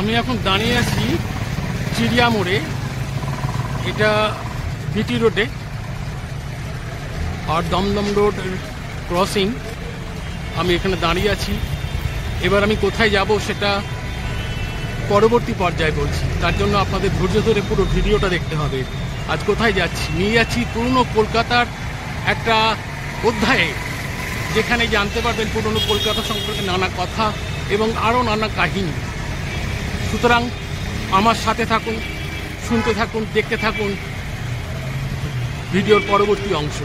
আমি এখন দাঁড়িয়ে আছি চিড়িয়া মোড়ে, এটা বিটি রোডে আর দমদম রোড ক্রসিং। আমি এখানে দাঁড়িয়ে আছি। এবার আমি কোথায় যাব সেটা পরবর্তী পর্যায়ে বলছি, তার জন্য আপনাদের ধৈর্য ধরে পুরো ভিডিওটা দেখতে হবে। আজ কোথায় যাচ্ছি? নিয়ে যাচ্ছি পুরনো কলকাতার একটা অধ্যায়ে, যেখানে জানতে পারবেন পুরনো কলকাতা সম্পর্কে নানা কথা এবং আরও নানা কাহিনী। সুতরাং আমার সাথে থাকুন, শুনতে থাকুন, দেখতে থাকুন ভিডিওর পরবর্তী অংশ।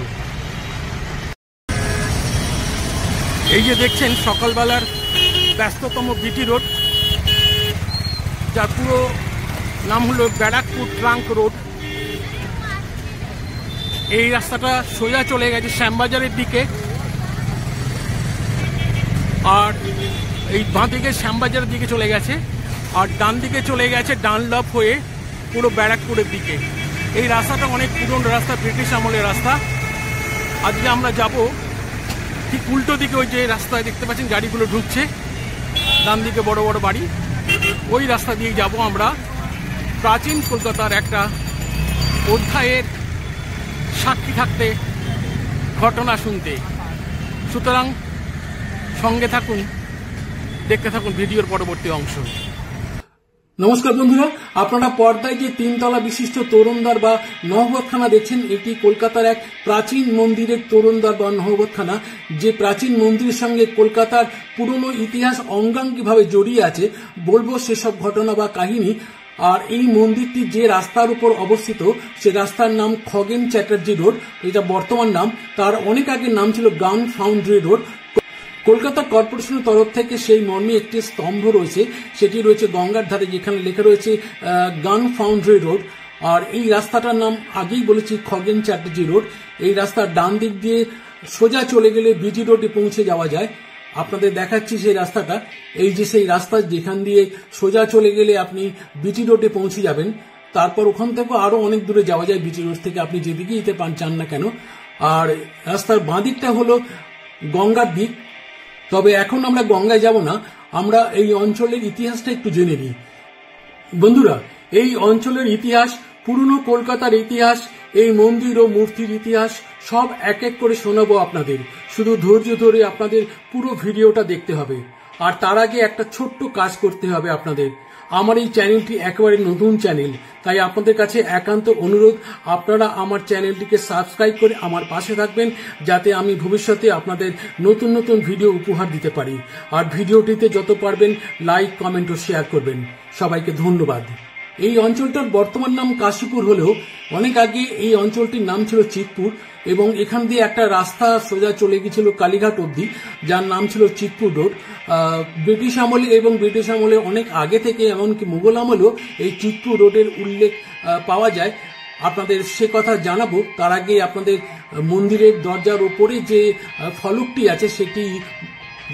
এই যে দেখছেন সকালবেলার ব্যস্ততম বিটি রোড, যার পুরো নাম হলো ব্যারাকপুর ট্রাঙ্ক রোড। এই রাস্তাটা সোজা চলে গেছে শ্যামবাজারের দিকে, আর এই বাঁ দিকে শ্যামবাজারের দিকে চলে গেছে, আর ডান দিকে চলে গেছে ডানলপ হয়ে পুরো ব্যারাকপুরের দিকে। এই রাস্তাটা অনেক পুরনো রাস্তা, ব্রিটিশ আমলের রাস্তা। আজকে আমরা যাব ঠিক উল্টো দিকে, ওই যে রাস্তায় দেখতে পাচ্ছেন গাড়িগুলো ঢুকছে, ডান দিকে বড় বড় বাড়ি, ওই রাস্তা দিয়ে যাব আমরা প্রাচীন কলকাতার একটা অধ্যায়ের সাক্ষী থাকতে, ঘটনা শুনতে। সুতরাং সঙ্গে থাকুন, দেখতে থাকুন ভিডিওর পরবর্তী অংশ। নমস্কার বন্ধুরা, আপনারা পর্দায় যে 3 তলা বিশিষ্ট তোরণদ্বার বা নহবতখানা দেখছেন, এটি কলকাতার এক প্রাচীন মন্দিরের তোরণদ্বার বা নহবতখানা। যে প্রাচীন মন্দিরের সঙ্গে কলকাতার পুরনো ইতিহাস অঙ্গাঙ্গিভাবে জড়িয়ে আছে, বলবো সেসব ঘটনা বা কাহিনী। আর এই মন্দিরটি যে রাস্তার উপর অবস্থিত, সে রাস্তার নাম খগেন চ্যাটার্জি রোড, এটা বর্তমান নাম। তার অনেক আগে নাম ছিল গান ফাউন্ড্রি রোড। কলকাতা কর্পোরেশনের তরফ থেকে সেই মর্মে একটি স্তম্ভ রয়েছে, সেটি রয়েছে গঙ্গার ধারে, যেখানে লেখা রয়েছে গান ফাউন্ড্রি রোড। আর এই রাস্তাটার নাম আগেই বলেছি খগেন চ্যাটার্জি রোড। এই রাস্তার ডান দিক দিয়ে সোজা চলে গেলে বিটি রোডে পৌঁছে যাওয়া যায়। আপনাদের দেখাচ্ছি সেই রাস্তাটা। এই যে সেই রাস্তা, যেখান দিয়ে সোজা চলে গেলে আপনি বিটি রোডে পৌঁছে যাবেন। তারপর ওখান থেকে আরো অনেক দূরে যাওয়া যায় বিটি রোড থেকে, আপনি যেদিকে যেতে চান না কেন। আর রাস্তার বাঁ দিকটা হলো গঙ্গার দিক। তবে এখন আমরা গঙ্গায় যাব না, আমরা এই অঞ্চলের ইতিহাসটা একটু জেনে নিই। বন্ধুরা, এই অঞ্চলের ইতিহাস, পুরনো কলকাতার ইতিহাস, এই মন্দির ও মূর্তির ইতিহাস সব এক এক করে শোনাবো আপনাদের। শুধু ধৈর্য ধরে আপনাদের পুরো ভিডিওটা দেখতে হবে। আর তার আগে একটা ছোট্ট কাজ করতে হবে আপনাদের। আমার এই চ্যানেলটি একেবারে নতুন চ্যানেল, তাই আপনাদের কাছে একান্ত অনুরোধ, আপনারা আমার চ্যানেলটিকে সাবস্ক্রাইব করে আমার পাশে থাকবেন, যাতে আমি ভবিষ্যতে আপনাদের নতুন নতুন ভিডিও উপহার দিতে পারি। আর ভিডিওটিতে যত পারবেন লাইক, কমেন্ট ও শেয়ার করবেন। সবাইকে ধন্যবাদ। এই অঞ্চলটার বর্তমান নাম কাশীপুর হলেও অনেক আগে এই অঞ্চলটির নাম ছিল চিতপুর, এবং এখান দিয়ে একটা রাস্তা সোজা চলে গিয়েছিল কালীঘাট অবধি, যার নাম ছিল চিতপুর রোড। ব্রিটিশ আমলে এবং ব্রিটিশ আমলে অনেক আগে থেকে, এমনকি মুঘল আমলেও এই চিতপুর রোডের উল্লেখ পাওয়া যায়। আপনাদের সে কথা জানাবো, তার আগে আপনাদের মন্দিরের দরজার ওপরে যে ফলকটি আছে সেটি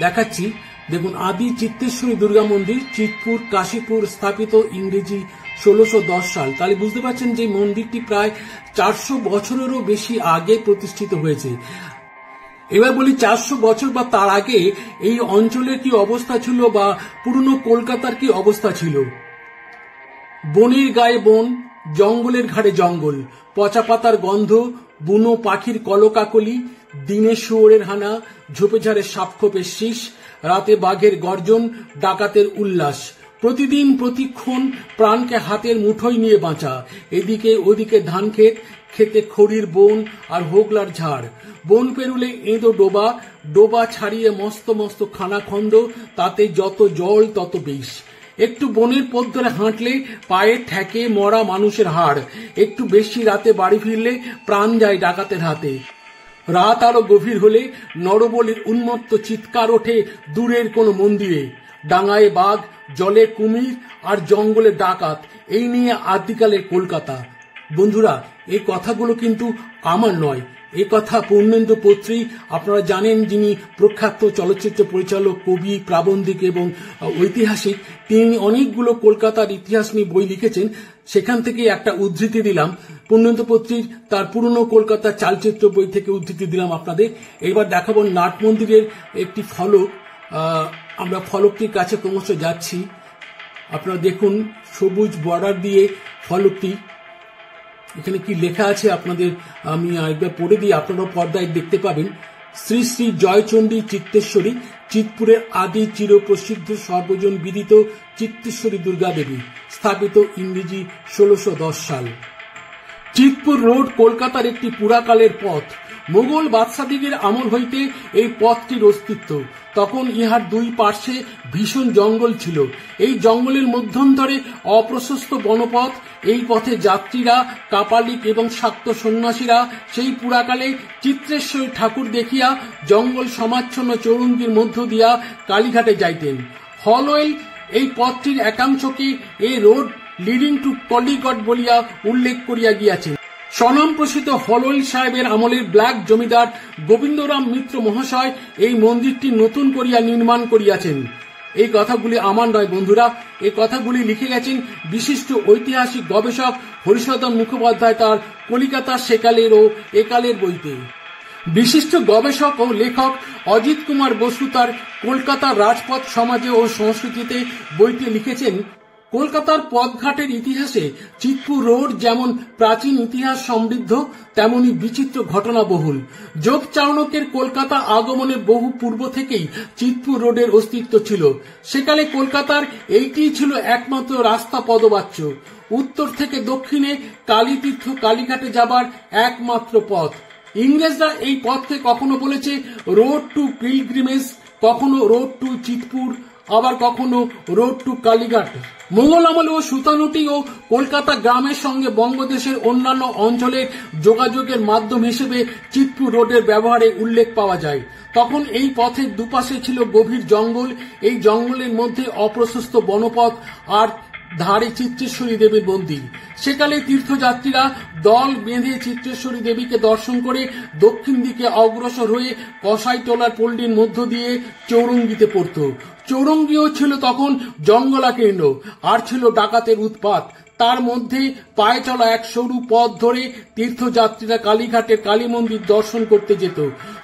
দেখাচ্ছি। দেখুন, আদি চিত্তেশ্বরী দুর্গা মন্দির, চিতপুর, কাশীপুর, স্থাপিত ইংরেজি 1610 সাল। তাহলে বুঝতে পারছেন যে মন্দিরটি প্রায় 400 বছরেরও বেশি আগে প্রতিষ্ঠিত হয়েছে। এবার বলি, 400 বছর বা তার আগে এই অঞ্চলের কি অবস্থা ছিল, বা পুরনো কলকাতার কি অবস্থা ছিল। বনের গায়ে বন, জঙ্গলের ঘাড়ে জঙ্গল, পচা পাতার গন্ধ, বুনো পাখির কলকাকলি, দিনে শুয়োরের হানা, ঝোপে ঝাড়ে সাপখোপের শীষ, রাতে বাঘের গর্জন, ডাকাতের উল্লাস। প্রতিদিন প্রতিক্ষণ প্রাণকে হাতের মুঠোয় নিয়ে বাঁচা। এদিকে ওদিকে ধান ক্ষেত, খেতে খড়ির বন আর হোগলার ঝাড়। বন পেরুলে এঁদো ডোবা, ডোবা ছাড়িয়ে মস্ত মস্ত খানাখন্দ, তাতে যত জল তত বিষ। একটু বনের পথ ধরে হাঁটলে পায়ে ঠেকে মরা মানুষের হাড়। একটু বেশি রাতে বাড়ি ফিরলে প্রাণ যায় ডাকাতের হাতে। রাত আরো গভীর হলে নরবলির উন্মত্ত চিৎকার ওঠে দূরের কোনো মন্দিরে। ডাঙায় বাঘ, জলে কুমির আর জঙ্গলে ডাকাত, এই নিয়ে আদিকালের কলকাতা। বন্ধুরা, এই কথাগুলো কিন্তু আমার নয়, এ কথা পূর্ণেন্দু পত্রী, আপনারা জানেন, যিনি প্রখ্যাত চলচ্চিত্র পরিচালক, কবি, প্রাবন্ধিক এবং ঐতিহাসিক। তিনি অনেকগুলো কলকাতার ইতিহাস নিয়ে বই লিখেছেন, সেখান থেকে একটা উদ্ধৃতি দিলাম। পূর্ণেন্দু পত্রীর তার পুরনো কলকাতার চালচিত্র বই থেকে উদ্ধৃতি দিলাম আপনাদের। এবার দেখাবো নাট মন্দিরের একটি ফলক। আমরা ফলকটির কাছে ক্রমশ যাচ্ছি। আপনারা দেখুন সবুজ বর্ডার দিয়ে ফলকটি, এখানে কি লেখা আছে আপনাদের আমি আরেকবার পড়ে দিই, আপনারা পর্দায় দেখতে পাবেন। শ্রী শ্রী জয়চণ্ডী চিত্তেশ্বরী, চিতপুরের আদি চিরপ্রসিদ্ধ সর্বজন বিদিত চিত্তেশ্বরী দুর্গা দেবী, স্থাপিত ইংরেজি 1610 সাল। চিতপুর রোড কলকাতার একটি পুরাকালের পথ। মোগল বাদশাদিগের আমল হইতে এই পথটির অস্তিত্ব। তখন ইহার দুই পার্শ্বে ভীষণ জঙ্গল ছিল। এই জঙ্গলের মধ্যন্তরে অপ্রশস্ত বনপথ। এই পথে যাত্রীরা, কাপালিক এবং শাক্ত সন্ন্যাসীরা সেই পুরাকালে চিত্রেশ্বরী ঠাকুর দেখিয়া জঙ্গল সমাচ্ছন্ন চৌরঙ্গির মধ্য দিয়া কালীঘাটে যাইতেন। হলওয়েল এই পথটির একাংশকে এ রোড লিডিং টু কলিগট বলিয়া উল্লেখ করিয়া গিয়াছেন। স্বনাম প্রসিদ্ধ হলওয়েল সাহেবের আমলের ব্ল্যাক জমিদার গোবিন্দরাম মিত্র মহাশয় এই মন্দিরটি নতুন করিয়া নির্মাণ করিয়াছেন। এই কথাগুলি আমার নয় বন্ধুরা, এই কথাগুলি লিখে গেছেন বিশিষ্ট ঐতিহাসিক গবেষক হরিসদন মুখোপাধ্যায় তার কলিকাতা সেকালের ও একালের বইতে। বিশিষ্ট গবেষক ও লেখক অজিত কুমার বসু তার কলকাতার রাজপথ সমাজে ও সংস্কৃতিতে বইতে লিখেছেন, কলকাতার পথঘাটের ইতিহাসে চিতপুর রোড যেমন প্রাচীন ইতিহাস সমৃদ্ধ তেমনি বিচিত্র ঘটনা বহুল। যোগ চাণক্যের কলকাতা আগমনের বহু পূর্ব থেকেই চিতপুর রোডের অস্তিত্ব ছিল। সেকালে কলকাতার এইটিই ছিল একমাত্র রাস্তা পদবাচ্য, উত্তর থেকে দক্ষিণে কালীতীর্থ কালীঘাটে যাবার একমাত্র পথ। ইংরেজরা এই পথকে কখনো বলেছে রোড টু পিলগ্রিমেজ, কখনো রোড টু চিতপুর, আবার কখনো রোড টু কালীঘাট। মোগল আমলে ও সুতানুটি ও কলকাতা গ্রামের সঙ্গে বঙ্গদেশের অন্যান্য অঞ্চলের যোগাযোগের মাধ্যম হিসেবে চিতপুর রোডের ব্যবহারে উল্লেখ পাওয়া যায়। তখন এই পথের দুপাশে ছিল গভীর জঙ্গল। এই জঙ্গলের মধ্যে অপ্রশস্ত বনপথ আর ধারে চিত্রেশ্বরী দেবীর মন্দির। সেকালে তীর্থযাত্রীরা দল বেঁধে চিত্রেশ্বরী দেবীকে দর্শন করে দক্ষিণ দিকে অগ্রসর হয়ে কসাইতলার পল্লীর মধ্য দিয়ে চৌরঙ্গিতে পড়ত। চৌরঙ্গিও ছিল তখন জঙ্গলাকীর্ণ, আর ছিল ডাকাতের উৎপাত। তার মধ্যে পায়ে চলা এক সরু পথ ধরে তীর্থযাত্রীরা কালীঘাটের কালী মন্দির দর্শন করতে যেত।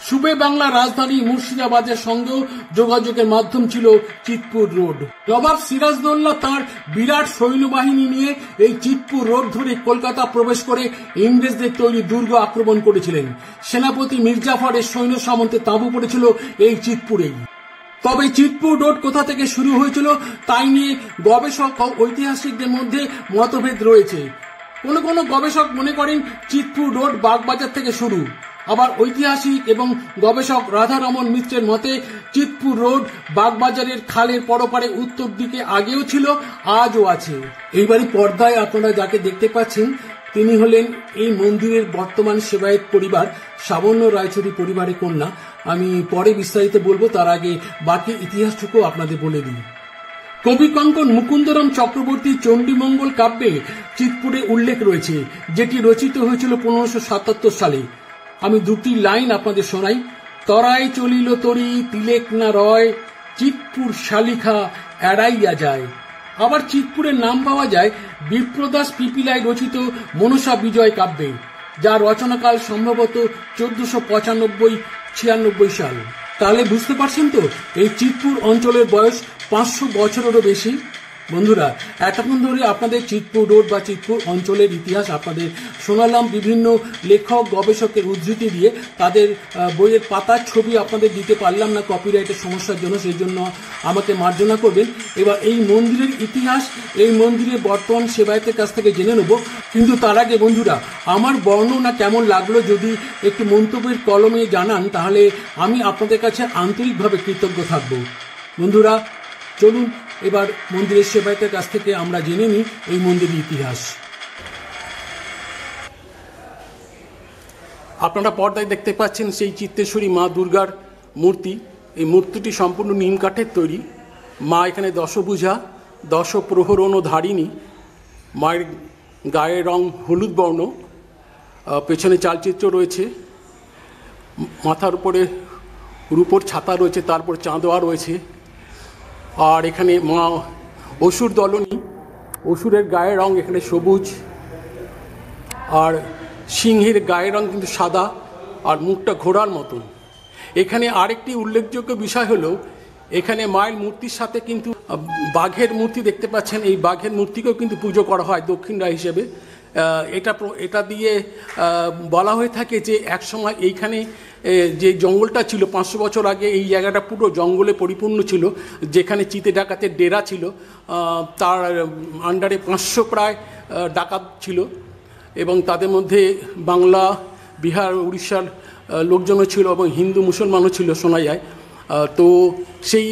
সুবে বাংলা রাজধানী মুর্শিদাবাদের সঙ্গেও যোগাযোগের মাধ্যম ছিল চিতপুর রোড। নবাব সিরাজদৌল্লা তাঁর বিরাট সৈন্যবাহিনী নিয়ে এই চিতপুর রোড ধরে কলকাতা প্রবেশ করে ইংরেজদের তৈরি দুর্গ আক্রমণ করেছিলেন। সেনাপতি মির্জাফরের সৈন্য সামন্তে তাঁবু পড়েছিল এই চিতপুরেই। তবে চিতপুর রোড কোথা থেকে শুরু হয়েছিল তাই নিয়ে গবেষক ও ঐতিহাসিকদের মধ্যে মতভেদ রয়েছে। কোন কোন গবেষক মনে করেন চিতপুর রোড বাগবাজার থেকে শুরু, আবার ঐতিহাসিক এবং গবেষক রাধারমন মিত্রের মতে চিতপুর রোড বাগবাজারের খালের পরপারে উত্তর দিকে আগেও ছিল, আজও আছে। এইবারই পর্দায় আপনারা যাকে দেখতে পাচ্ছেন তিনি হলেন এই মন্দিরের বর্তমান সেবায়েত পরিবার সাবর্ণ রায়চৌধুরী পরিবারের কন্যা। আমি পরে বিস্তারিত বলবো, তার আগে বাকি ইতিহাসটুকু আপনাদের বলে দিই। কবি কঙ্কন মুকুন্দরাম চক্রবর্তী চণ্ডীমঙ্গল কাব্যে চিতপুরে উল্লেখ রয়েছে, যেটি রচিত হয়েছিল 1577 সালে। আমি দুটি লাইন আপনাদের শোনাই। তরাই চলিল তরি তিলেক না রয়, চিতপুর শালিখা এড়াইয়া যায়। আবার চিতপুরের নাম পাওয়া যায় বিপ্রদাস পিপিলাই রচিত মনসা বিজয় কাব্যে, যা রচনাকাল সম্ভবত 1495-96 সাল। তাহলে বুঝতে পারছেন তো এই চিতপুর অঞ্চলের বয়স 500 বছরেরও বেশি। বন্ধুরা, এতক্ষণ ধরে আপনাদের চিতপুর রোড বা চিতপুর অঞ্চলের ইতিহাস আপনাদের শোনালাম বিভিন্ন লেখক গবেষকের উদ্ধৃতি দিয়ে। তাদের বইয়ের পাতার ছবি আপনাদের দিতে পারলাম না কপিরাইটের সমস্যার জন্য, সেই জন্য আমাকে মার্জনা করবেন। এবার এই মন্দিরের ইতিহাস, এই মন্দিরের বর্তমান সেবায়েতের কাছ থেকে জেনে নেব। কিন্তু তার আগে বন্ধুরা, আমার বর্ণনা কেমন লাগলো যদি একটু মন্তব্যের কলমে জানান, তাহলে আমি আপনাদের কাছে আন্তরিকভাবে কৃতজ্ঞ থাকব। বন্ধুরা চলুন এবার মন্দিরের সেবায়েতের কাছ থেকে আমরা জেনে নিই এই মন্দিরের ইতিহাস। আপনারা পর্দায় দেখতে পাচ্ছেন সেই চিত্তেশ্বরী মা দুর্গার মূর্তি। এই মূর্তিটি সম্পূর্ণ নিম কাঠের তৈরি। মা এখানে দশভুজা, দশপ্রহরণ ধারিণী। মায়ের গায়ের রং হলুদ বর্ণ, পেছনে চালচিত্র রয়েছে, মাথার উপরে রূপোর ছাতা রয়েছে, তারপর চাঁদোয়া রয়েছে। আর এখানে মা অসুর দলনী, অসুরের গায়ের রং এখানে সবুজ, আর সিংহের গায়ের রং কিন্তু সাদা, আর মুখটা ঘোড়ার মতন। এখানে আরেকটি উল্লেখযোগ্য বিষয় হলো এখানে মায়ের মূর্তির সাথে কিন্তু বাঘের মূর্তি দেখতে পাচ্ছেন। এই বাঘের মূর্তিকেও কিন্তু পুজো করা হয় দক্ষিণরা হিসেবে। এটা দিয়ে বলা হয়ে থাকে যে একসময় এইখানে যে জঙ্গলটা ছিল 500 বছর আগে, এই জায়গাটা পুরো জঙ্গলে পরিপূর্ণ ছিল, যেখানে চিতে ডাকাতের ডেরা ছিল। তার আন্ডারে 500 প্রায় ডাকাত ছিল, এবং তাদের মধ্যে বাংলা, বিহার, উড়িষ্যার লোকজনও ছিল, এবং হিন্দু মুসলমানও ছিল শোনা যায়। তো সেই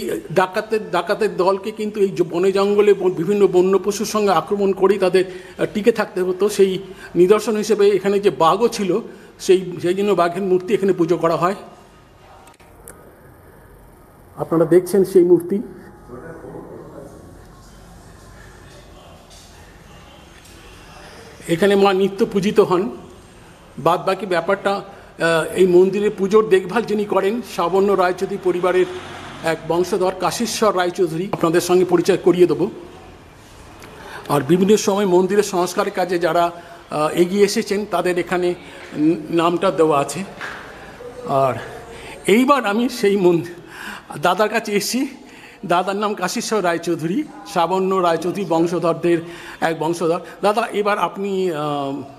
ডাকাতের দলকে কিন্তু এই বনে জঙ্গলে বিভিন্ন বন্য পশুর সঙ্গে আক্রমণ করেই তাদের টিকে থাকতে হতো। সেই নিদর্শন হিসেবে এখানে যে বাঘও ছিল, সেই জন্য বাঘের মূর্তি এখানে পুজো করা হয়। আপনারা দেখছেন সেই মূর্তি। এখানে মা নিত্য পূজিত হন। বাদ বাকি ব্যাপারটা, এই মন্দিরের পুজোর দেখভাল যিনি করেন সাবর্ণ রায়চৌধুরী পরিবারের এক বংশধর কাশীশ্বর রায়চৌধুরী, আপনাদের সঙ্গে পরিচয় করিয়ে দেব। আর বিভিন্ন সময় মন্দিরের সংস্কারের কাজে যারা এগিয়ে এসেছেন তাদের এখানে নামটা দেওয়া আছে। আর এইবার আমি সেই দাদার কাছে এসেছি। দাদার নাম কাশীশ্বর রায়চৌধুরী, সাবর্ণ রায়চৌধুরী বংশধরদের এক বংশধর। দাদা, এবার আপনি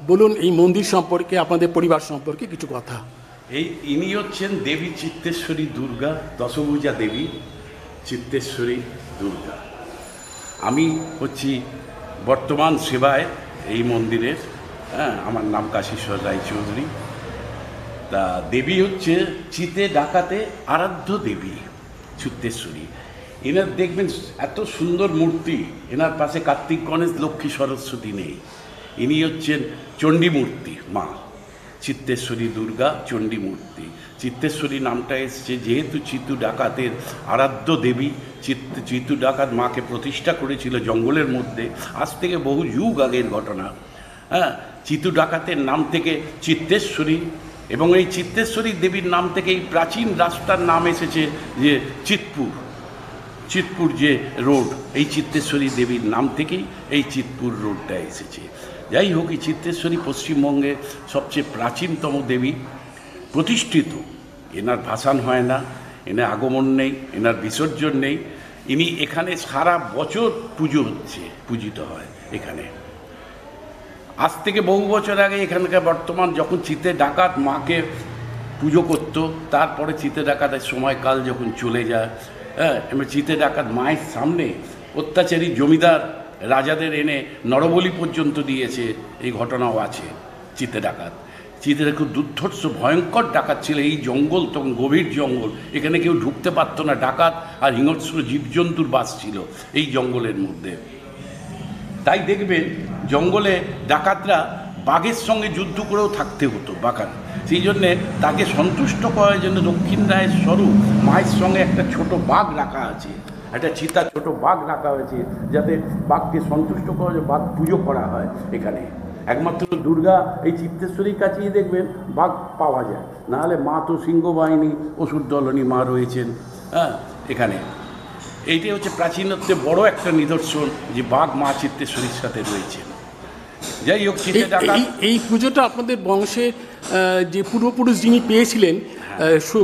বলুন এই মন্দির সম্পর্কে, আপনাদের পরিবার সম্পর্কে কিছু কথা। ইনি হচ্ছেন দেবী চিত্তেশ্বরী দুর্গা, দশভুজা দেবী চিত্তেশ্বরী দুর্গা। আমি হচ্ছি বর্তমান সেবায় এই মন্দিরের। আমার নাম কাশীশ্বর রায়চৌধুরী। তা দেবী হচ্ছে চিতে ডাকাতে আরাধ্য দেবী চিত্তেশ্বরী। এনার দেখবেন এত সুন্দর মূর্তি, এনার পাশে কার্তিক, গণেশ, লক্ষ্মী, সরস্বতী নেই। ইনি হচ্ছেন চণ্ডী মূর্তি, মা চিত্তেশ্বরী দুর্গা চণ্ডী মূর্তি। চিত্তেশ্বরী নামটা এসছে যেহেতু চিতু ডাকাতের আরাধ্য দেবী। চিতু ডাকাত মাকে প্রতিষ্ঠা করেছিল জঙ্গলের মধ্যে, আজ থেকে বহু যুগ আগের ঘটনা। চিতু ডাকাতের নাম থেকে চিত্তেশ্বরী, এবং এই চিত্তেশ্বরী দেবীর নাম থেকে এই প্রাচীন রাস্তার নাম এসেছে যে চিতপুর যে রোড, এই চিত্তেশ্বরী দেবীর নাম থেকেই এই চিতপুর রোডটা এসেছে। যাই হোক, এই চিত্তেশ্বরী পশ্চিমবঙ্গের সবচেয়ে প্রাচীনতম দেবী, প্রতিষ্ঠিত। এনার ভাসান হয় না, এনার আগমন নেই, এনার বিসর্জন নেই। ইনি এখানে সারা বছর পূজিত হয় এখানে। আজ থেকে বহু বছর আগে এখানকার বর্তমান যখন চিতে ডাকাত মাকে পুজো করত, তারপরে চিতে ডাকাতের সময়কাল যখন চলে যায়, এবার চিতে ডাকাত মায়ের সামনে অত্যাচারী জমিদার রাজাদের এনে নরবলি পর্যন্ত দিয়েছে, এই ঘটনাও আছে। চিতে ডাকাত খুব দুর্ধর্ষ ভয়ঙ্কর ডাকাত ছিল। এই জঙ্গল তখন গভীর জঙ্গল, এখানে কেউ ঢুকতে পারত না। ডাকাত আর হিংস্র জীবজন্তুর বাস ছিল এই জঙ্গলের মধ্যে। তাই দেখবেন জঙ্গলে ডাকাতরা বাঘের সঙ্গে যুদ্ধ করেও থাকতে হতো বাঘার। সেই জন্যে তাকে সন্তুষ্ট করার জন্য দক্ষিণ রায়ের স্বরূপ মায়ের সঙ্গে একটা ছোট বাঘ রাখা আছে, একটা চিতা ছোট বাঘ রাখা হয়েছে, যাতে বাঘকে সন্তুষ্ট করা যায়, বাঘ পুজো করা হয় এখানে। একমাত্র দুর্গা এই চিত্তেশ্বরীর কাছেই দেখবেন বাঘ পাওয়া যায়, নাহলে মা তো সিংহ বাহিনী অসুর দলনী মা রয়েছেন এখানে। এইটাই হচ্ছে প্রাচীনত্বের বড় একটা নিদর্শন যে বাঘ মা চিত্তেশ্বরীর সাথে রয়েছেন। যাই হোক, এই পুজোটা আপনাদের বংশে যে পূর্বপুরুষ যিনি পেয়েছিলেন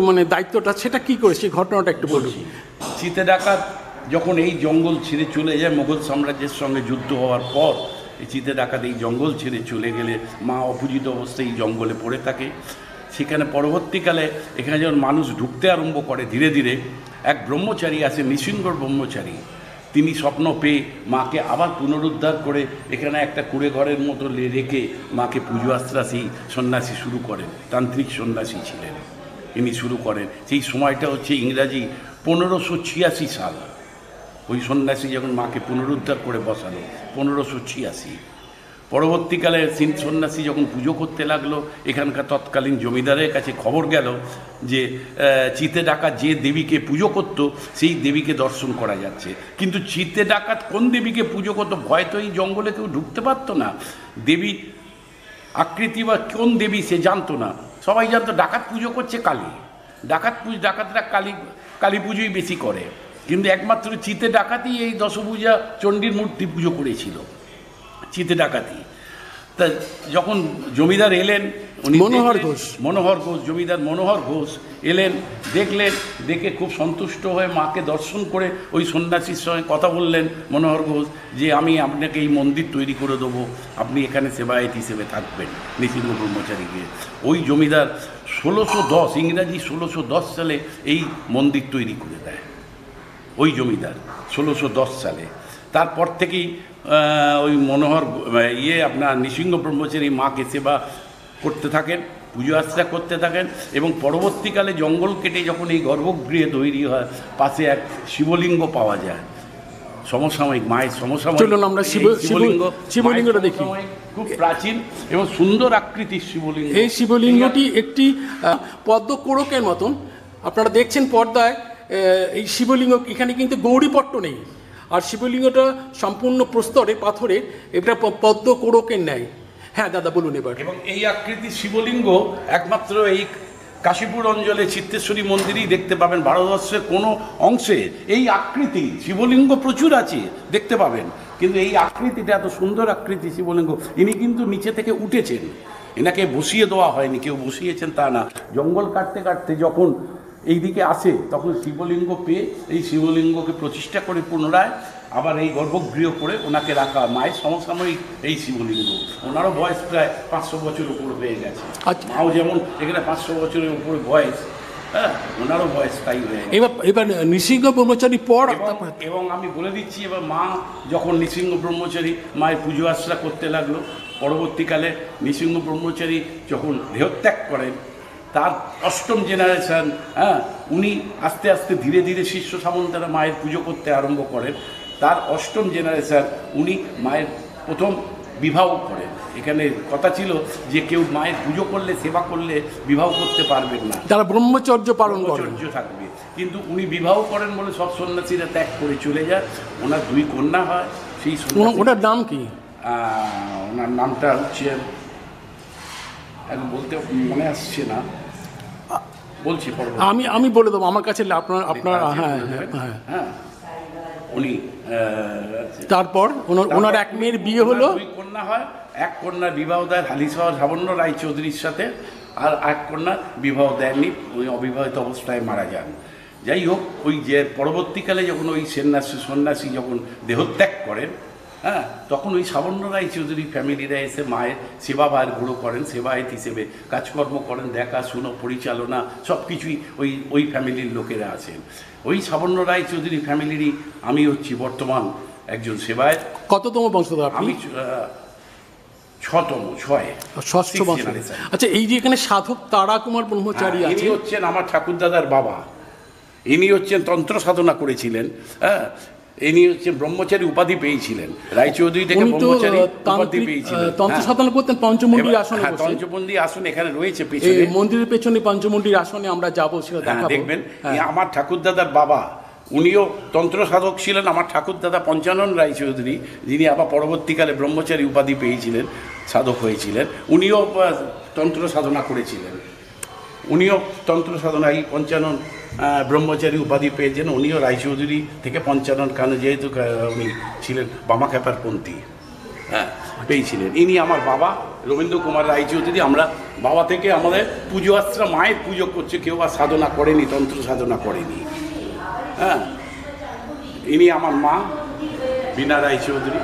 মানে দায়িত্বটা, সেটা কি করে, সেই ঘটনাটা একটু বলুন। চিতে ডাকাত যখন এই জঙ্গল ছেড়ে চলে যায় মোগল সাম্রাজ্যের সঙ্গে যুদ্ধ হওয়ার পর, এই চিতে ডাকাত এই জঙ্গল ছেড়ে চলে গেলে মা অপূজিত অবস্থায় এই জঙ্গলে পড়ে থাকে। সেখানে পরবর্তীকালে এখানে যখন মানুষ ঢুকতে আরম্ভ করে ধীরে ধীরে, এক ব্রহ্মচারী আছে, নৃসিংহ ব্রহ্মচারী। তিনি স্বপ্ন পেয়ে মাকে আবার পুনরুদ্ধার করে এখানে একটা কুড়ে ঘরের মতো রেখে মাকে পুজো আশ্রাসী সন্ন্যাসী শুরু করেন। তান্ত্রিক সন্ন্যাসী ছিলেন ইনি, শুরু করেন। সেই সময়টা হচ্ছে ইংরাজি 1586 সাল। ওই সন্ন্যাসী যখন মাকে পুনরুদ্ধার করে বসালো 1586। পরবর্তীকালে সন্ন্যাসী যখন পুজো করতে লাগলো, এখানকার তৎকালীন জমিদারের কাছে খবর গেল যে চিতে ডাকাত যে দেবীকে পুজো করত সেই দেবীকে দর্শন করা যাচ্ছে। কিন্তু চিতে ডাকাত কোন দেবীকে পুজো করতো, ভয় তো এই জঙ্গলে কেউ ঢুকতে পারতো না। দেবী আকৃতি বা কোন দেবী সে জানতো না। সবাই জানতো ডাকাত পুজো করছে কালী, ডাকাতরা কালী পুজোই বেশি করে। কিন্তু একমাত্র চিতে ডাকাতই এই দশভুজা চণ্ডীর মূর্তি পুজো করেছিল, চিতে ডাকাতি। তা যখন জমিদার এলেন, উনি মনোহর ঘোষ। মনোহর ঘোষ, জমিদার মনোহর ঘোষ এলেন, দেখলেন, দেখে খুব সন্তুষ্ট হয়ে মাকে দর্শন করে ওই সন্ন্যাসীর সঙ্গে কথা বললেন মনোহর ঘোষ যে আমি আপনাকে এই মন্দির তৈরি করে দেবো, আপনি এখানে সেবায়েত হিসেবে থাকবেন নৃসিংহ ব্রহ্মচারীকে। ওই জমিদার 1610 ইংরাজি 1610 সালে এই মন্দির তৈরি করে দেয় ওই জমিদার 1610 সালে। তারপর থেকেই ওই মনোহর আপনার নৃসিংহ ব্রহ্মচারী মাকে সেবা করতে থাকেন, পুজো আর্চা করতে থাকেন, এবং পরবর্তীকালে জঙ্গল কেটে যখন এই গর্ভগৃহে তৈরি হয়, পাশে এক শিবলিঙ্গ পাওয়া যায় সমসাময়িক, মায়ের সমসাময়িক। চলুন আমরা শিবলিঙ্গটা দেখি। খুব প্রাচীন এবং সুন্দর আকৃতির শিবলিঙ্গ। এই শিবলিঙ্গটি একটি পদ্ম কোড়কের মতন, আপনারা দেখছেন পর্দায়। এই শিবলিঙ্গ এখানে কিন্তু গৌরীপট্ট নেই, আর শিবলিঙ্গটা সম্পূর্ণ প্রস্তরে পাথরের, এটা পদ্ম কোড়কের ন্যায়। হ্যাঁ দাদা বলুন এবার। এবং এই আকৃতির শিবলিঙ্গ একমাত্র এই কাশীপুর অঞ্চলে চিত্তেশ্বরী মন্দিরেই দেখতে পাবেন। ভারতবর্ষের কোনো অংশে এই আকৃতি শিবলিঙ্গ প্রচুর আছে, দেখতে পাবেন, কিন্তু এই আকৃতিটা এত সুন্দর আকৃতি শিবলিঙ্গ। ইনি কিন্তু নিচে থেকে উঠেছেন, এনাকে বসিয়ে দেওয়া হয়নি, কেউ বসিয়েছেন তা না। জঙ্গল কাটতে কাটতে যখন এই দিকে আসে তখন শিবলিঙ্গ পেয়ে এই শিবলিঙ্গকে প্রতিষ্ঠা করে পুনরায় আবার এই গর্ভগৃহ করে ওনাকে রাখা। মায়ের সমসাময়িক এই শিবলিঙ্গ, ওনারও বয়স প্রায় 500 বছর উপর হয়ে গেছে। মাও যেমন এখানে 500 বছরের উপরে বয়স, হ্যাঁ, ওনারও বয়স তাই হয়ে গেছে। এবার নৃসিংহ ব্রহ্মচারী পর, এবং আমি বলে দিচ্ছি, এবার মা যখন নৃসিংহ ব্রহ্মচারী মায়ের পুজো আশ্রা করতে লাগলো, পরবর্তীকালে নৃসিংহ ব্রহ্মচারী যখন দেহত্যাগ করেন, তার 8ম জেনারেশন, হ্যাঁ, উনি আস্তে আস্তে ধীরে ধীরে শিষ্য সামন্তরা মায়ের পুজো করতে আরম্ভ করেন। তার 8ম জেনারেশন, উনি মায়ের প্রথম বিবাহ করেন। এখানে কথা ছিল যে কেউ মায়ের পুজো করলে, সেবা করলে বিবাহ করতে পারবেন না, তারা ব্রহ্মচর্য পালন করেন, ব্রহ্মচর্য থাকবে। কিন্তু উনি বিবাহ করেন বলে সব সন্ন্যাসীরা ত্যাগ করে চলে যায়। ওনার 2 কন্যা হয়। সেই ওটার নাম কি? ওনার নামটা হচ্ছে, এখন বলতে মনে আসছে না, বলছি আমি বলে দেবো আমার কাছে। আপনার হ্যাঁ হ্যাঁ হ্যাঁ। উনি তারপর ওনার এক মেয়ের বিয়ে হলো, 2 কন্যা হয়। এক কন্যার বিবাহ দেয় হালিশহর লাবণ্য রায় চৌধুরীর সাথে, আর এক কন্যার বিবাহ দেননি, উনি অবিবাহিত অবস্থায় মারা যান। যাই হোক, ওই যে পরবর্তীকালে যখন ওই সন্ন্যাসী যখন দেহত্যাগ করেন, হ্যাঁ, তখন ওই লাবণ্য রায় চৌধুরী ফ্যামিলিরা এসে মায়ের সেবাভার গুঁড়ো করেন, সেবায়েত হিসেবে কাজকর্ম করেন, দেখাশুনো, পরিচালনা সব কিছুই ওই ফ্যামিলির লোকেরা আছেন। ওই লাবণ্য রায় চৌধুরী ফ্যামিলিরই আমি হচ্ছি বর্তমান একজন সেবায়েত। কততম বংশধর? আমি 6ম, 6ষ্ঠ বংশ। আচ্ছা, এই যে এখানে সাধক তারা কুমার ব্রহ্মচারী আছে, ইনি হচ্ছেন আমার ঠাকুরদাদার বাবা। ইনি হচ্ছেন তন্ত্র সাধনা করেছিলেন, হ্যাঁ, ইনি হচ্ছেন ব্রহ্মচারী উপাধি পেয়েছিলেন, রায়চৌধুরী থেকে ব্রহ্মচারী উপাধি পেয়েছিলেন। তন্ত্র সাধনা করতেন পঞ্চমুণ্ডির আসনে। পঞ্চমুণ্ডির আসন এখানে রয়েছে পেছনে, মন্দিরের পেছনে পঞ্চমুণ্ডির আসনে আমরা যাবো, সেটা দেখাবো, দেখবেন। আমার ঠাকুরদাদার বাবা, উনিও তন্ত্র সাধক ছিলেন। আমার ঠাকুরদাদা পঞ্চানন রায়চৌধুরী, যিনি আবার পরবর্তীকালে ব্রহ্মচারী উপাধি পেয়েছিলেন, সাধক হয়েছিলেন, উনিও তন্ত্র সাধনা করেছিলেন। উনিও তন্ত্র সাধনা, এই পঞ্চানন ব্রহ্মচারী উপাধি পেয়েছেন। উনিও রায়চৌধুরী থেকে পঞ্চানন খান, যেহেতু উনি ছিলেন বামাখ্যাপারপন্থী, হ্যাঁ, পেয়েছিলেন। ইনি আমার বাবা রবীন্দ্র কুমার রায়চৌধুরী। আমরা বাবা থেকে আমাদের পুজো আশ্রা, মায়ের পুজো করছে, কেউ আর সাধনা করেনি, তন্ত্র সাধনা করেনি, হ্যাঁ। ইনি আমার মা বীণা রায়চৌধুরী।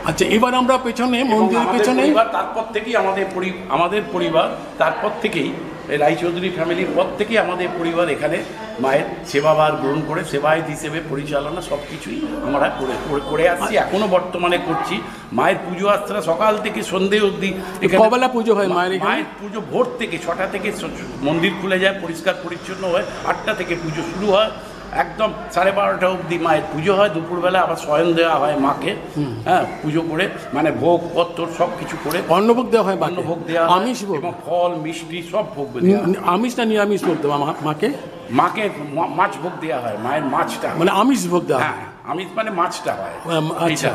আচ্ছা, এবার আমরা পেছনে, মন্দিরের পেছনে, তারপর থেকেই আমাদের পরিবার, তারপর থেকেই রায়চৌধুরী ফ্যামিলির পর থেকেই আমাদের পরিবার এখানে মায়ের সেবাভার গ্রহণ করে সেবায়েত হিসেবে পরিচালনা সব কিছুই আমরা করে আসছি, এখনো বর্তমানে করছি। মায়ের পুজো আশ্রা সকাল থেকে সন্ধে অবধি। কবেলা পুজো হয় মায়ের? মায়ের পুজো ভোর থেকে 6টা থেকে মন্দির খুলে যায়, পরিষ্কার পরিচ্ছন্ন হয়। 8টা থেকে পুজো শুরু হয়, একদম 12:30 অবধি মায়ের পুজো হয়। দুপুরবেলা আবার শয়ন দেওয়া হয় মাকে, হ্যাঁ, পুজো করে, মানে ভোগ পত্র সব কিছু করে অন্নভোগ দেওয়া হয়। অন্নভোগ দেওয়া, আমিষ এবং ফল মিষ্টি সব ভোগ দেওয়া। আমিষ না নিরামিষ ভোগ দেওয়া মাকে? মাছ ভোগ দেওয়া হয়, মায়ের মাছটা, মানে আমিষ ভোগ দেওয়া। হ্যাঁ, আমিষ মানে মাছটা হয়। আচ্ছা,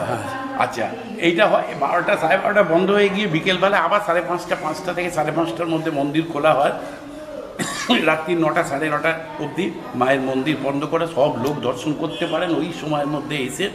আচ্ছা, এইটা হয় 12টা 12:30 বন্ধ হয়ে গিয়ে বিকেলবেলা আবার 5:30, 5টা থেকে 5:30টার মধ্যে মন্দির খোলা হয়। রাত্রি 9টা সাড়ে 9টা অবধি মায়ের মন্দির বন্ধ করা, সব লোক দর্শন করতে পারেন ওই সময়ের মধ্যে এসে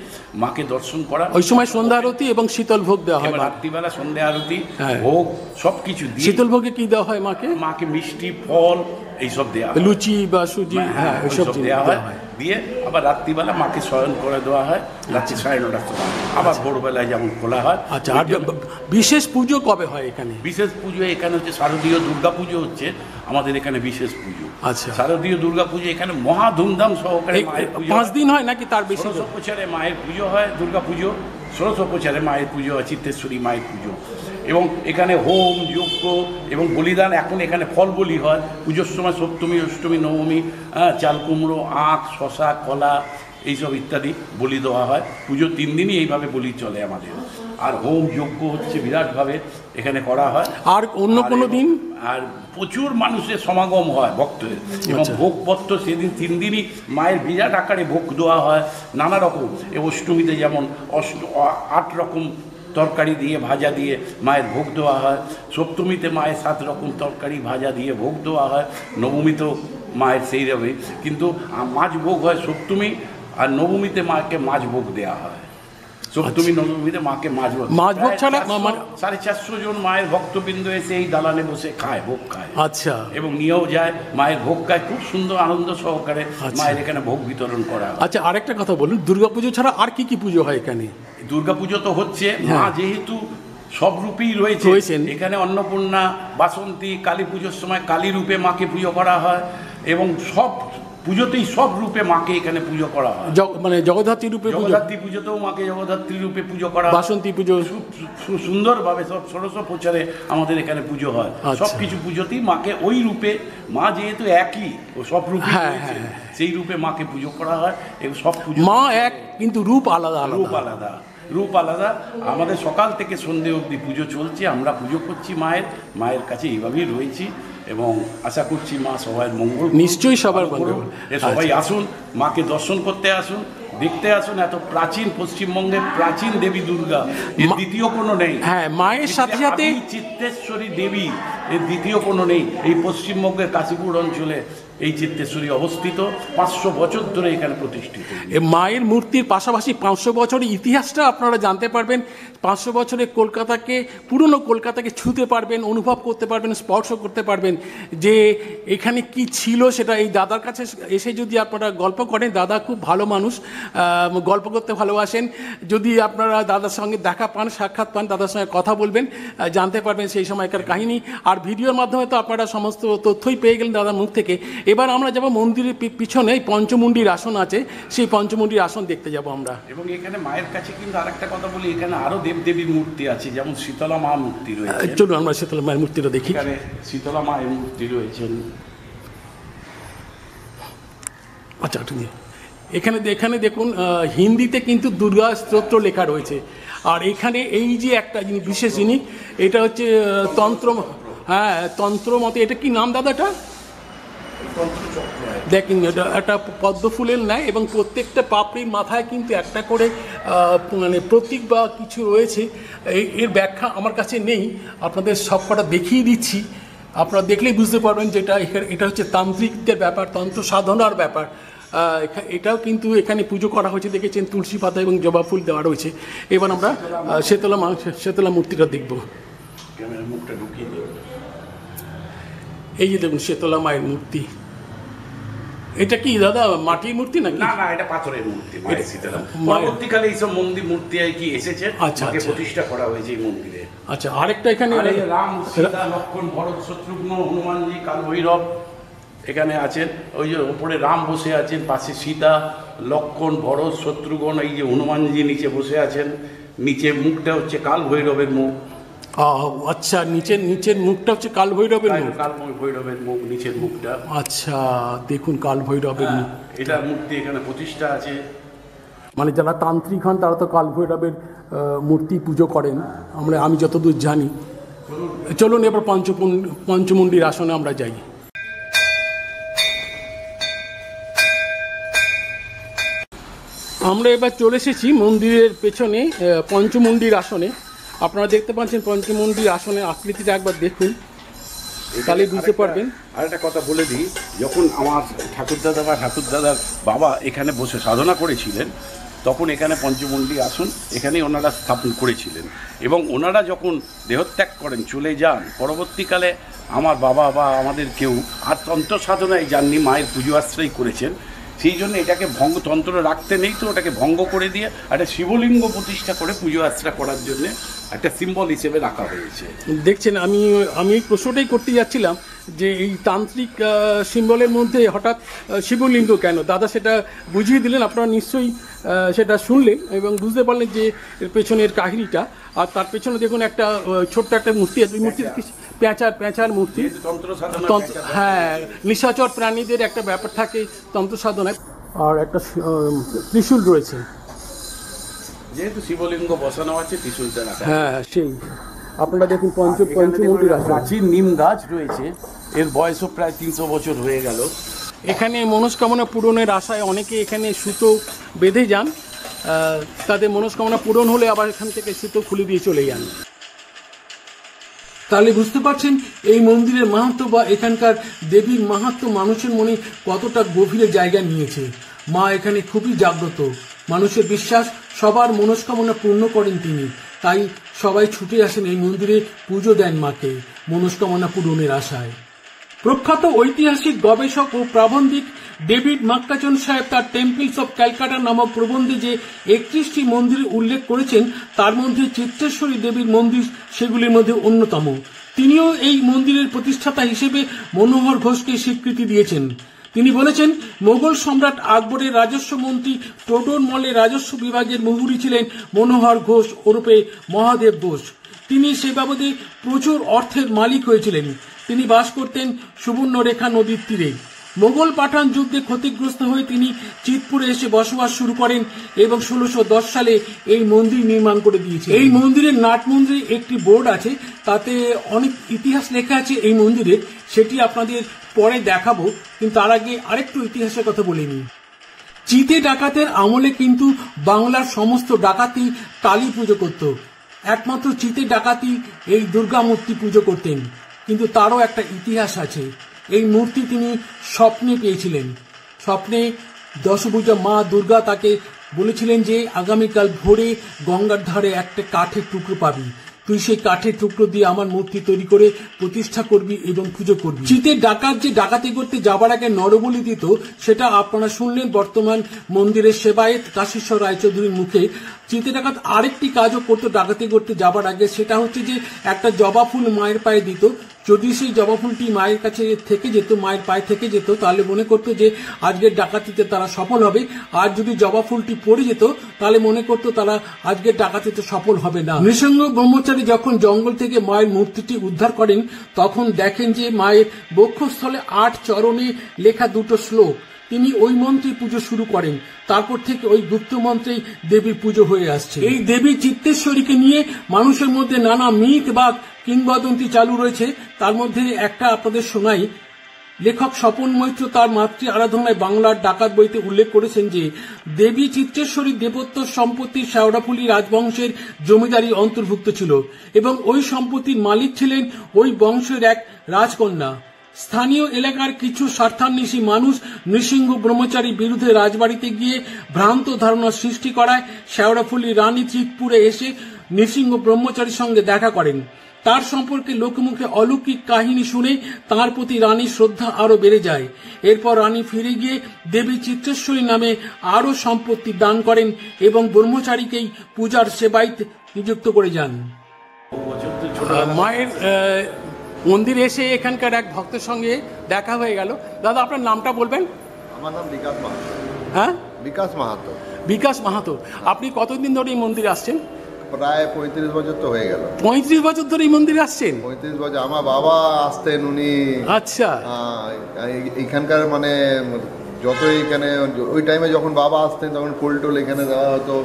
মাকে দর্শন করা। ওই সময় সন্ধ্যা আরতি এবং শীতল ভোগ দেওয়া হয়, রাত্রিবেলা সন্ধ্যা আরতি, হ্যাঁ, ভোগ সব কিছু দিয়ে। শীতল ভোগে কি দেওয়া হয় মাকে? মাকে মিষ্টি, ফল এইসব দেওয়া হয়, লুচি বা সুজি, হ্যাঁ এইসব দেওয়া হয়। দিয়ে আবার রাত্রিবেলা মাকে শয়ন করে দেওয়া হয় রাত্রি 9:30টার সময়, আবার ভোরবেলায় যেমন খোলা হয়। আচ্ছা, আর বিশেষ পুজো কবে হয় এখানে? বিশেষ পুজো এখানে হচ্ছে শারদীয় দুর্গা পুজো হচ্ছে আমাদের এখানে বিশেষ পুজো। আচ্ছা, শারদীয় দুর্গা পুজো এখানে মহা ধুমধাম সহকারে মায়ের পুজো। 5 দিন হয় নাকি তার বেশি? 16 প্রচারে মায়ের পুজো হয়, দুর্গা পুজো 16 প্রচারে মায়ের পুজো হয়, চিত্তেশ্বরী মায়ের পুজো। এবং এখানে হোম, যজ্ঞ এবং বলিদান, এখন এখানে ফল বলি হয় পুজোর সময়, সপ্তমী, অষ্টমী, নবমী, চাল কুমড়ো, আখ, শশা, কলা এইসব ইত্যাদি বলি দেওয়া হয়। পুজো 3 দিনই এইভাবে বলি চলে আমাদের। আর হোম যজ্ঞ হচ্ছে বিরাটভাবে এখানে করা হয়। আর অন্য কোনো দিন? আর প্রচুর মানুষের সমাগম হয় ভক্তের, এবং ভোগপত্র সেদিন 3 দিনই মায়ের বিরাট আকারে ভোগ দেওয়া হয় নানা রকম। অষ্টমীতে যেমন 8 রকম তরকারি দিয়ে, ভাজা দিয়ে মায়ের ভোগ দেওয়া হয়। সপ্তমীতে মায়ের 7 রকম তরকারি ভাজা দিয়ে ভোগ দেওয়া হয়। নবমীতেও মায়ের সেই রবে, কিন্তু মাছ ভোগ হয় সপ্তমী, আর নবমীতে মাকে মাছ ভোগ দেওয়া হয়। সপ্তমী নবমীতে মাকে মাছ ভোগ ছাড়া 450 জন মায়ের ভক্তবৃন্দ এসে এই দালানে বসে খায়, ভোগ খায়। আচ্ছা, এবং নিয়েও যায়, মায়ের ভোগ খায়, খুব সুন্দর আনন্দ সহকারে মায়ের এখানে ভোগ বিতরণ করা হয়। আচ্ছা, আরেকটা কথা বলুন, দুর্গাপুজো ছাড়া আর কি কি পুজো হয় এখানে? দুর্গাপুজো তো হচ্ছে, মা যেহেতু সব রূপেই রয়েছেন, এখানে অন্নপূর্ণা, বাসন্তী, কালী পুজোর সময় কালী রূপে মাকে পুজো করা হয়, এবং সব পুজোতেই সব রূপে মাকে এখানে পুজো করা হয়। মানে জগদ্ধাত্রী রূপে, জগদ্ধাত্রী পুজোতেও মাকে জগদ্ধাত্রী রূপে পুজো করা হয়। বাসন্তী পুজো সুন্দরভাবে সব 16 প্রচারে আমাদের এখানে পুজো হয়। সব কিছু পুজোতেই মাকে ওই রূপে, মা যেহেতু একই, ও সব রূপে সেই রূপে মাকে পুজো করা হয়। এবং সব পুজো মা এক, কিন্তু রূপ আলাদা, রূপ আলাদা, রূপ আলাদা। আমাদের সকাল থেকে সন্ধে অবধি পুজো চলছে, আমরা পুজো করছি মায়ের কাছে এইভাবেই রয়েছি, এবং আশা করছি মা সবাই মঙ্গল, নিশ্চয়ই সবার মঙ্গল। সবাই আসুন, মাকে দর্শন করতে আসুন, দেখতে আসুন। এত প্রাচীন, পশ্চিমবঙ্গের প্রাচীন দেবী দুর্গা, এর দ্বিতীয় কোনো নেই। হ্যাঁ, মায়ের সাথে সাথে চিত্তেশ্বরী দেবী, এর দ্বিতীয় কোনো নেই। এই পশ্চিমবঙ্গের কাশীপুর অঞ্চলে এই চিত্তেশ্বরী অবস্থিত, 500 বছর ধরে এখানে প্রতিষ্ঠিত। মায়ের মূর্তির পাশাপাশি 500 বছরের ইতিহাসটা আপনারা জানতে পারবেন। 500 বছরের কলকাতাকে, পুরনো কলকাতাকে ছুঁতে পারবেন, অনুভব করতে পারবেন, স্পর্শ করতে পারবেন যে এখানে কি ছিল সেটা। এই দাদার কাছে এসে যদি আপনারা গল্প করেন, দাদা খুব ভালো মানুষ, গল্প করতে ভালোবাসেন। যদি আপনারা দাদার সঙ্গে দেখা পান, সাক্ষাৎ পান, দাদার সঙ্গে কথা বলবেন, জানতে পারবেন সেই সময়কার কাহিনী। আর ভিডিওর মাধ্যমে তো আপনারা সমস্ত তথ্যই পেয়ে গেলেন দাদার মুখ থেকে। এবার আমরা যাব মন্দিরের পিছনে পঞ্চমুণ্ডির আসন আছে, সেই পঞ্চমুণ্ডির আসন দেখতে যাব আমরা। এবং এখানে মায়ের কাছে কিন্তু আরেকটা কথা বলি, এখানে আরো দেবদেবীর মূর্তি আছে, যেমন শীতলা মা মূর্তি রয়েছে। চলুন আমরা শীতলা মায়ের মূর্তিটা দেখি। এখানে শীতলা মায়ের মূর্তি রয়েছেন। আচ্ছা, এখানে দেখুন, হিন্দিতে কিন্তু দুর্গা স্তোত্র লেখা রয়েছে। আর এখানে এই যে একটা জিনিস, বিশেষ জিনিস, এটা হচ্ছে তন্ত্র, হ্যাঁ তন্ত্র মতে। এটা কি নাম দাদাটা? দেখেন, এটা একটা পদ্ম ফুলের ন্যায়, এবং প্রত্যেকটা পাপড়ির মাথায় কিন্তু একটা করে মানে প্রতীক বা কিছু রয়েছে। এর ব্যাখ্যা আমার কাছে নেই, আপনাদের সব কটা দেখিয়ে দিচ্ছি। আপনারা দেখলেই বুঝতে পারবেন যে এটা হচ্ছে তান্ত্রিকদের ব্যাপার, তন্ত্র সাধনার ব্যাপার। এটাও কিন্তু এখানে পুজো করা হয়েছে, দেখেছেন তুলসী পাতা এবং জবা ফুল দেওয়া রয়েছে। এবার আমরা শীতলা মূর্তিটা দেখব। এই যে দেখুন শীতলা মায়ের মূর্তি। এটা কি দাদা মাটির মূর্তি নাকি? না, এটা পাথরের মূর্তি। পরবর্তীকালে এইসব মূর্তি কি এসেছে, প্রতিষ্ঠা করা হয়েছে এই মন্দিরে। আচ্ছা, আরেকটা এখানে রাম, সীতা, লক্ষ্মণ, ভরত, শত্রুঘ্ন, হনুমানজি, কালভৈরব এখানে আছেন। ওই যে উপরে রাম বসে আছেন, পাশে সীতা, লক্ষ্মণ, ভরত, শত্রুঘ্ন, এই যে হনুমানজি নিচে বসে আছেন। নিচে মুখটা হচ্ছে কালভৈরবের মুখ। আচ্ছা, নিচের মুখটা হচ্ছে কালভৈরবের মুখ। কালভৈরবের মুখ, নিচের মুখটা। আচ্ছা, দেখুন কালভৈরবের মুখ। এটা মূর্তি এখানে প্রতিষ্ঠা আছে। মানে যারা তান্ত্রিক হন তারা তো কালভৈরবের মূর্তি পুজো করেন, আমি যতদূর জানি। চলুন এবার পঞ্চমুণ্ডির আসনে আমরা যাই। আমরা এবার চলে এসেছি মন্দিরের পেছনে পঞ্চমুণ্ডির আসনে। আপনারা দেখতে পাচ্ছেন পঞ্চমুণ্ডির আসনের আকৃতিটা একবার দেখুন। তাহলে বুঝতে পারবেন। আর একটা কথা বলে দিই, যখন আমার ঠাকুরদাদা বা ঠাকুরদাদার বাবা এখানে বসে সাধনা করেছিলেন, তখন এখানে পঞ্চমন্ডি আসন এখানেই ওনারা স্থাপন করেছিলেন, এবং ওনারা যখন দেহত্যাগ করেন, চলে যান, পরবর্তীকালে আমার বাবা বা আমাদের কেউ আর তন্ত্র সাধনায় যাননি, মায়ের পুজো আশ্রয় করেছেন। সেই জন্য এটাকে তন্ত্র রাখতে নেই, তো ওটাকে ভঙ্গ করে দিয়ে একটা শিবলিঙ্গ প্রতিষ্ঠা করে পুজো আশ্রা করার জন্য একটা সিম্বল হিসেবে রাখা হয়েছে। দেখছেন, আমি এই প্রশ্নটাই করতে যাচ্ছিলাম যে এই তান্ত্রিক সিম্বলের মধ্যে হঠাৎ শিবলিঙ্গ কেন? দাদা সেটা বুঝিয়ে দিলেন, আপনারা নিশ্চয়ই সেটা শুনলেন এবং বুঝতে পারলেন যে এর পেছনের কাহিনীটা। আর তার পেছনে দেখুন একটা ছোট্ট একটা মূর্তি আছে, ওই মূর্তি পেঁচার মূর্তি। হ্যাঁ, নিশাচর প্রাণীদের একটা ব্যাপার থাকে তন্ত্র সাধনায়। আর একটা ত্রিশূল রয়েছে, যেহেতু শিবলিঙ্গ বসানো আছে ত্রিশূলটা রাখা। হ্যাঁ, সেই আপনারা দেখুন পঞ্চমন্দির আছে, প্রাচীন নিম গাছ রয়েছে, এর বয়সও প্রায় 300 বছর হয়ে গেল। এখানে মনস্কামনা পূরণের আশায় অনেকে এখানে সুতো বেঁধে যান, তাদের মনস্কামনা পূরণ হলে আবার এখান থেকে সুতো খুলে দিয়ে চলে যান। তাহলে বুঝতে পারছেন এই মন্দিরের মাহাত্ম্য বা এখানকার দেবীর মাহাত্ম্য মানুষের মনে কতটা গভীরে জায়গা নিয়েছে। মা এখানে খুবই জাগ্রত, মানুষের বিশ্বাস সবার মনস্কামনা পূর্ণ করেন তিনি, তাই সবাই ছুটে আসেন এই মন্দিরে, পুজো দেন মাকে মনস্কামনা পূরণের আশায়। প্রখ্যাত ঐতিহাসিক গবেষক ও প্রাবন্ধিক ডেভিড মাক্কাচন সাহেব তার টেম্পলস অব ক্যালকাটা নামক প্রবন্ধে যে 31টি মন্দিরের উল্লেখ করেছেন, তার মধ্যে চিত্রেশ্বরী দেবীর মন্দির সেগুলির মধ্যে অন্যতম। তিনিও এই মন্দিরের প্রতিষ্ঠাতা হিসেবে মনোহর ঘোষকে স্বীকৃতি দিয়েছেন। তিনি বলেছেন, মোগল সম্রাট আকবরের রাজস্ব মন্ত্রী টোডর মলের রাজস্ব বিভাগের মুহুরি ছিলেন মনোহর ঘোষ ওরফে মহাদেব ঘোষ। তিনি সে বাবদে প্রচুর অর্থের মালিক হয়েছিলেন। তিনি বাস করতেন সুবর্ণরেখা নদীর তীরে। মোগল পাঠান যুদ্ধে ক্ষতিগ্রস্ত হয়ে তিনি চিতপুরে এসে বসবাস শুরু করেন এবং 1610 সালে এই মন্দির নির্মাণ করে দিয়েছেন। এই মন্দিরের নাট মন্দিরে একটি বোর্ড আছে, তাতে অনেক ইতিহাস লেখা আছে এই মন্দিরের, সেটি আপনাদের পরে দেখাবো, কিন্তু তার আগে আরেকটু ইতিহাসের কথা বলে নিই। চিতে ডাকাতের আমলে কিন্তু বাংলার সমস্ত ডাকাতি কালী পুজো করত, একমাত্র চিতে ডাকাতি এই দুর্গা মূর্তি পুজো করতেন। কিন্তু তারও একটা ইতিহাস আছে। এই মূর্তি তিনি স্বপ্নে পেয়েছিলেন। স্বপ্নে দশভুজা মা দুর্গা তাকে বলেছিলেন যে আগামীকাল ভোরে গঙ্গার ধারে একটা কাঠের টুকরো পাবি, তুই সেই কাঠের টুকরো দিয়ে আমার মূর্তি তৈরি করে প্রতিষ্ঠা করবি এবং পুজো করবি। চিতের ডাকাত যে ডাকাতি করতে যাবার আগে নরবলি দিত, সেটা আপনারা শুনলেন বর্তমান মন্দিরের সেবায়েত কাশীশ্বর রায়চৌধুরীর মুখে। চিতে ডাকাত আরেকটি কাজও করতো ডাকাতি করতে যাবার আগে, সেটা হচ্ছে যে একটা জবা ফুল মায়ের পায়ে দিত। যদি সেই জবা ফুলটি মায়ের কাছে থেকে যেত, মায়ের পায়ে থেকে যেত, তাহলে মনে করতো যে আজকের ডাকাতিতে তারা সফল হবে। আর যদি জবা ফুলটি পড়ে যেত, তাহলে মনে করতো তারা আজকের ডাকাতিতে সফল হবে না। নৃসিংহ ব্রহ্মচারী যখন জঙ্গল থেকে মায়ের মূর্তিটি উদ্ধার করেন, তখন দেখেন যে মায়ের বক্ষস্থলে 8 চরণে লেখা 2টো শ্লোক। তিনি ওই মন্ত্রে পুজো শুরু করেন। তারপর থেকে ওই গুপ্ত মন্ত্রেই দেবীর পুজো হয়ে আসছে। এই দেবী চিত্তেশ্বরীকে নিয়ে মানুষের মধ্যে নানা মিথ বা কিংবদন্তি চালু রয়েছে। তার মধ্যে একটা আপনাদের শোনাই। লেখক স্বপন মৈত্র তার মাতৃ আরাধনায় বাংলার ডাকাত বইতে উল্লেখ করেছেন যে দেবী চিত্রেশ্বরী দেবত্ব সম্পত্তি শেওড়াফুলি রাজবংশের জমিদারি অন্তর্ভুক্ত ছিল এবং ওই সম্পত্তির মালিক ছিলেন ওই বংশের এক রাজকন্যা। স্থানীয় এলাকার কিছু স্বার্থান্বেষী মানুষ নৃসিংহ ব্রহ্মচারীর বিরুদ্ধে রাজবাড়িতে গিয়ে ভ্রান্ত ধারণা সৃষ্টি করায় শেওড়াফুলি রানী চিতপুরে এসে নৃসিংহ ব্রহ্মচারীর সঙ্গে দেখা করেন। তার সম্পর্কে লোকমুখে অলৌকিক কাহিনী শুনে তার প্রতি রানীর শ্রদ্ধা আরো বেড়ে যায়। এরপর রানী ফিরে গিয়ে দেবী চিত্রেশ্বরী নামে আরো সম্পত্তি দান করেন এবং ব্রহ্মচারীকেই পূজার সেবাইতে নিযুক্ত করে যান। মায়ের মন্দিরে এসে এখানকার এক ভক্তের সঙ্গে দেখা হয়ে গেল। দাদা, আপনার নামটা বলবেন? আমার নাম বিকাশ মাহাতো। হ্যাঁ, বিকাশ মাহাতো। বিকাশ মাহাতো। আপনি কতদিন ধরে এই মন্দিরে আসছেন? প্রায় 35 বছর তো হয়ে গেল। 35 বছর ধরে এই মন্দিরে আসছেন? 35 বছর। আমার বাবা আসতেন, উনি আচ্ছা এইখানকার মানে যতই এখানে ওই টাইমে যখন বাবা আসতেন তখন ফুল টুল এখানে দেওয়া হতো,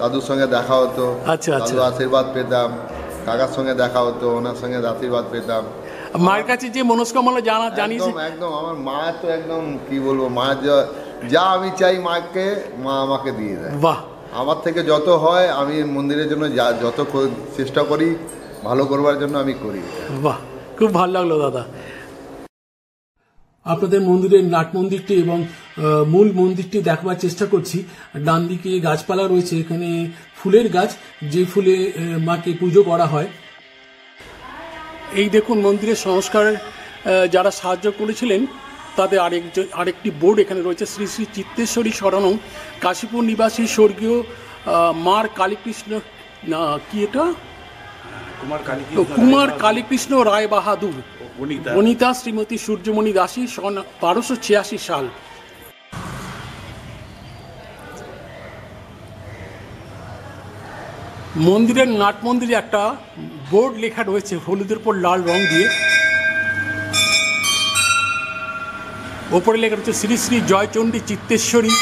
দাদুর সঙ্গে দেখা হতো। আচ্ছা আচ্ছা, দাদু আশীর্বাদ পেতাম, কাকার সঙ্গে দেখা হতো, ওনার সঙ্গে আশীর্বাদ পেতাম। মায়ের কাছে যে মনস্কামনা জানিয়েছে একদম আমার মা তো একদম কি বলবো, মা যা আমি চাই মাকে, মা আমাকে দিয়ে দেয়। বাহ, আমার থেকে যত হয় আমি মন্দিরের জন্য যত চেষ্টা করি ভালো করবার জন্য আমি করি। বাহ, খুব ভালো লাগলো দাদা। আপনাদের মন্দিরের নাট মন্দিরটি এবং মূল মন্দিরটি দেখবার চেষ্টা করছি। ডান দিকে গাছপালা রয়েছে, এখানে ফুলের গাছ, যে ফুলে মাকে পুজো করা হয়। এই দেখুন মন্দিরের সংস্কারের যারা সাহায্য করেছিলেন তাদের আরেকটি বোর্ড এখানে রয়েছে, শ্রী শ্রী চিত্তেশ্বরী শরণম কাশীপুর নিবাসী স্বর্গীয় মার কালীকৃষ্ণ, কি এটা, কুমার কালীকৃষ্ণ রায় বাহাদুর বনিতা শ্রীমতী সূর্যমণি দাসী, 1286 সাল। মন্দিরের নাট মন্দিরে একটা বোর্ড লেখা রয়েছে হলুদের উপর লাল রং দিয়ে, ওপরে লেখা রয়েছে শ্রী শ্রী জয়চণ্ডী চিত্তেশ্বরী।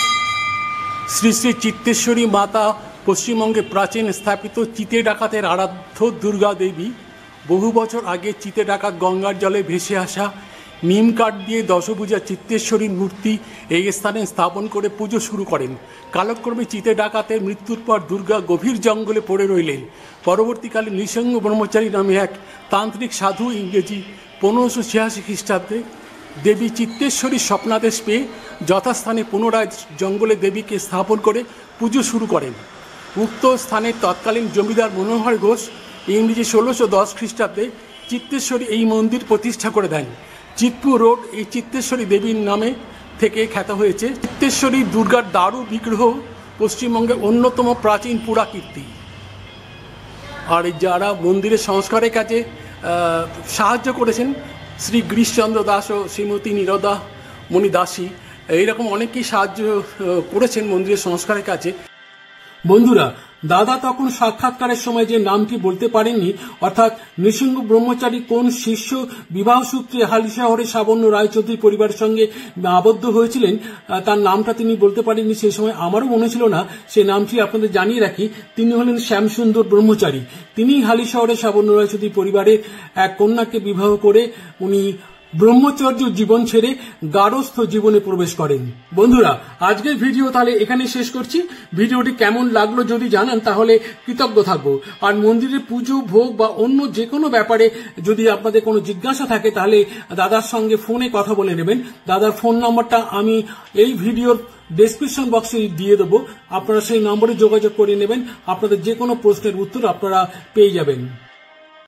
শ্রী শ্রী চিত্তেশ্বরী মাতা পশ্চিমবঙ্গে প্রাচীন স্থাপিত চিতে ডাকাতের আরাধ্য দুর্গা দেবী। বহু বছর আগে চিতে ডাকাত গঙ্গার জলে ভেসে আসা নিম কাঠ দিয়ে দশভুজা চিত্তেশ্বরীর মূর্তি এই স্থানে স্থাপন করে পুজো শুরু করেন। কালক্রমে চিতে ডাকাতের মৃত্যুর পর দুর্গা গভীর জঙ্গলে পড়ে রইলেন। পরবর্তীকালে নৃসিংহ ব্রহ্মচারী নামে এক তান্ত্রিক সাধু ইংরেজি 1586 খ্রিস্টাব্দে দেবী চিত্তেশ্বরীর স্বপ্নাদেশ পেয়ে যথাস্থানে পুনরায় জঙ্গলে দেবীকে স্থাপন করে পুজো শুরু করেন। উক্ত স্থানের তৎকালীন জমিদার মনোহর ঘোষ ইংরেজি 1610 খ্রিস্টাব্দে চিত্তেশ্বরী এই মন্দির প্রতিষ্ঠা করে দেন। চিতপুর রোড এই চিত্তেশ্বরী দেবীর নামে থেকে খ্যাত হয়েছে। চিত্তেশ্বরী দুর্গার দারু বিগ্রহ পশ্চিমবঙ্গের অন্যতম প্রাচীন পুরাকীর্তি। আর যারা মন্দিরের সংস্কারের কাজে সাহায্য করেছেন শ্রী গিরিশচন্দ্র দাস ও শ্রীমতী নীরদা মণি দাসী, এইরকম অনেকেই সাহায্য করেছেন মন্দিরের সংস্কারের কাজে। বন্ধুরা, দাদা তখন সাক্ষাৎকারের সময় যে নামটি বলতে পারেননি, অর্থাৎ নৃসিংহ ব্রহ্মচারী কোন শিষ্য বিবাহ সূত্রে হালিশহরে সাবর্ণ রায়চৌধুরী পরিবারের সঙ্গে আবদ্ধ হয়েছিলেন তার নামটা তিনি বলতে পারেননি। সেই সময় আমারও মনে ছিল না, সেই নামটি আপনাদের জানিয়ে রাখি। তিনি হলেন শ্যামসুন্দর ব্রহ্মচারী। তিনি হালিশহরে সাবর্ণ রায়চৌধুরী পরিবারের এক কন্যাকে বিবাহ করে উনি ব্রহ্মচর্য জীবন ছেড়ে গারস্থ জীবনে প্রবেশ করেন। বন্ধুরা, আজকের ভিডিও তাহলে এখানে শেষ করছি। ভিডিওটি কেমন লাগলো যদি জানান তাহলে কৃতজ্ঞ থাকবো। আর মন্দিরের পুজো ভোগ বা অন্য যে কোনো ব্যাপারে যদি আপনাদের কোনো জিজ্ঞাসা থাকে তাহলে দাদার সঙ্গে ফোনে কথা বলে নেবেন। দাদার ফোন নম্বরটা আমি এই ভিডিওর ডেসক্রিপশন বক্সে দিয়ে দেবো, আপনারা সেই নম্বরে যোগাযোগ করে নেবেন। আপনাদের যে কোনো প্রশ্নের উত্তর আপনারা পেয়ে যাবেন।